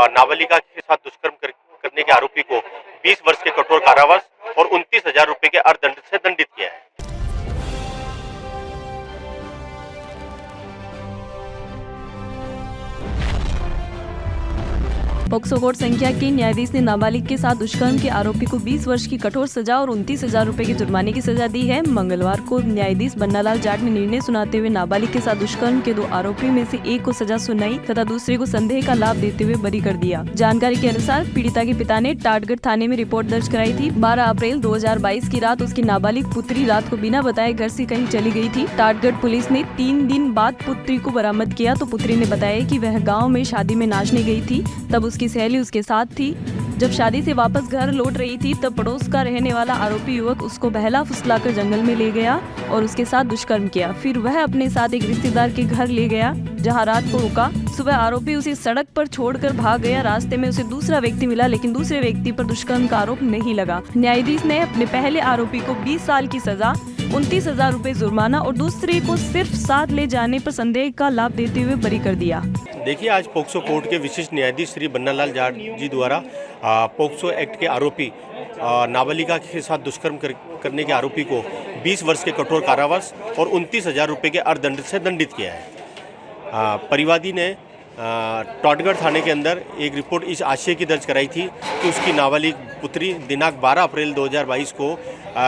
नाबालिगा के साथ करने के आरोपी को 20 वर्ष के कठोर कारावास और 29,000 रुपए के अर्थदंड से दंडित किया है। पॉक्सो कोर्ट संख्या के न्यायाधीश ने नाबालिग के साथ दुष्कर्म के आरोपी को 20 वर्ष की कठोर सजा और 29,000 रुपए के जुर्माने की सजा दी है। मंगलवार को न्यायाधीश बन्नालाल जाट ने निर्णय सुनाते हुए नाबालिग के साथ दुष्कर्म के 2 आरोपी में से एक को सजा सुनाई तथा दूसरे को संदेह का लाभ देते हुए बरी कर दिया। जानकारी के अनुसार पीड़िता के पिता ने टाटगढ़ थाने में रिपोर्ट दर्ज कराई थी। 12 अप्रैल 2022 की रात उसकी नाबालिग पुत्री रात को बिना बताए घर से कहीं चली गई थी। टाटगढ़ पुलिस ने 3 दिन बाद पुत्री को बरामद किया तो पुत्री ने बताया कि वह गाँव में शादी में नाचने गई थी, तब उसकी सहेली उसके साथ थी। जब शादी से वापस घर लौट रही थी तब पड़ोस का रहने वाला आरोपी युवक उसको बहला फुसलाकर जंगल में ले गया और उसके साथ दुष्कर्म किया। फिर वह अपने साथ एक रिश्तेदार के घर ले गया जहां रात को रुका। सुबह आरोपी उसे सड़क पर छोड़कर भाग गया। रास्ते में उसे दूसरा व्यक्ति मिला लेकिन दूसरे व्यक्ति पर दुष्कर्म का आरोप नहीं लगा। न्यायाधीश ने अपने पहले आरोपी को 20 साल की सजा, 29,000 रुपए जुर्माना और दूसरे को सिर्फ साथ ले जाने पर संदेह का लाभ देते हुए बरी कर दिया। देखिए, आज पोक्सो कोर्ट के विशिष्ट न्यायाधीश श्री बन्नालाल जाट जी द्वारा पोक्सो एक्ट के आरोपी नाबालिगा के साथ दुष्कर्म करने के आरोपी को 20 वर्ष के कठोर कारावास और 29,000 रुपए के अर्थदंड से दंडित किया है। परिवादी ने टाटगढ़ थाने के अंदर एक रिपोर्ट इस आशय की दर्ज कराई थी कि उसकी नाबालिग पुत्री दिनांक 12 अप्रैल 2022 को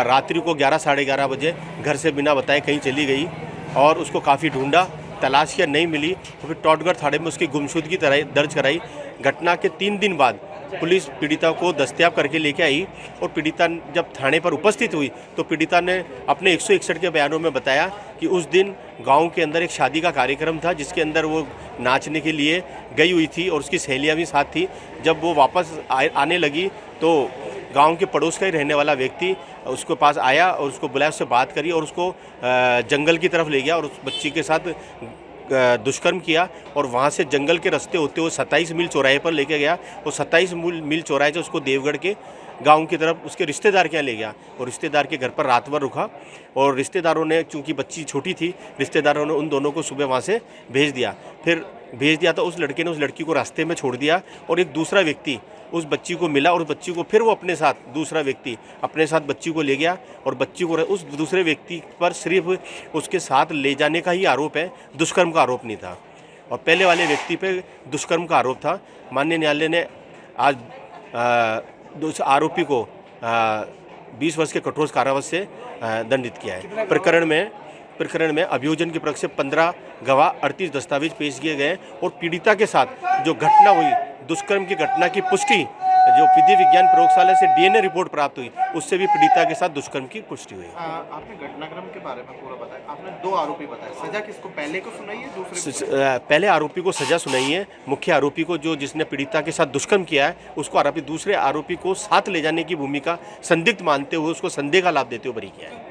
रात्रि को 11 साढ़े 11 बजे घर से बिना बताए कहीं चली गई और उसको काफ़ी ढूंढा, तलाश किया, नहीं मिली तो फिर टाटगढ़ थाने में उसकी गुमशुदगी दर्ज कराई। घटना के 3 दिन बाद पुलिस पीड़िता को दस्तयाब करके लेके आई और पीड़िता जब थाने पर उपस्थित हुई तो पीड़िता ने अपने 161 के बयानों में बताया कि उस दिन गांव के अंदर एक शादी का कार्यक्रम था जिसके अंदर वो नाचने के लिए गई हुई थी और उसकी सहेलियां भी साथ थी। जब वो वापस आने लगी तो गांव के पड़ोस का ही रहने वाला व्यक्ति उसके पास आया और उसको बुलाया, उससे बात करी और उसको जंगल की तरफ ले गया और उस बच्ची के साथ दुष्कर्म किया और वहाँ से जंगल के रास्ते होते हुए 27 मील चौराहे पर लेके गया और 27 मील चौराहे से उसको देवगढ़ के गांव की तरफ उसके रिश्तेदार के यहाँ ले गया और रिश्तेदार के घर पर रात भर रुका और रिश्तेदारों ने, चूंकि बच्ची छोटी थी, रिश्तेदारों ने उन दोनों को सुबह वहाँ से भेज दिया तो उस लड़के ने उस लड़की को रास्ते में छोड़ दिया और एक दूसरा व्यक्ति उस बच्ची को मिला और बच्ची को फिर वो अपने साथ, दूसरा व्यक्ति अपने साथ बच्ची को ले गया और बच्ची को उस दूसरे व्यक्ति पर सिर्फ उसके साथ ले जाने का ही आरोप है, दुष्कर्म का आरोप नहीं था और पहले वाले व्यक्ति पे दुष्कर्म का आरोप था। माननीय न्यायालय ने आज आरोपी को 20 वर्ष के कठोर कारावास से दंडित किया है। प्रकरण में अभियोजन के पक्ष से 15 गवाह, 38 दस्तावेज पेश किए गए और पीड़िता के साथ जो घटना हुई, दुष्कर्म की घटना की पुष्टि जो विधि विज्ञान प्रयोगशाला से डीएनए रिपोर्ट प्राप्त हुई, उससे भी पीड़िता के साथ दुष्कर्म की पुष्टि हुई। आपने घटनाक्रम के बारे में पूरा बताया, आपने 2 आरोपी बताए, सजा किसको, पहले को सुनाई है, दूसरे को? पहले आरोपी को सजा सुनाई है। मुख्य आरोपी को जिसने पीड़िता के साथ दुष्कर्म किया है उसको आरोपी, दूसरे आरोपी को साथ ले जाने की भूमिका संदिग्ध मानते हुए उसको संदेह का लाभ देते हुए बरी किया है।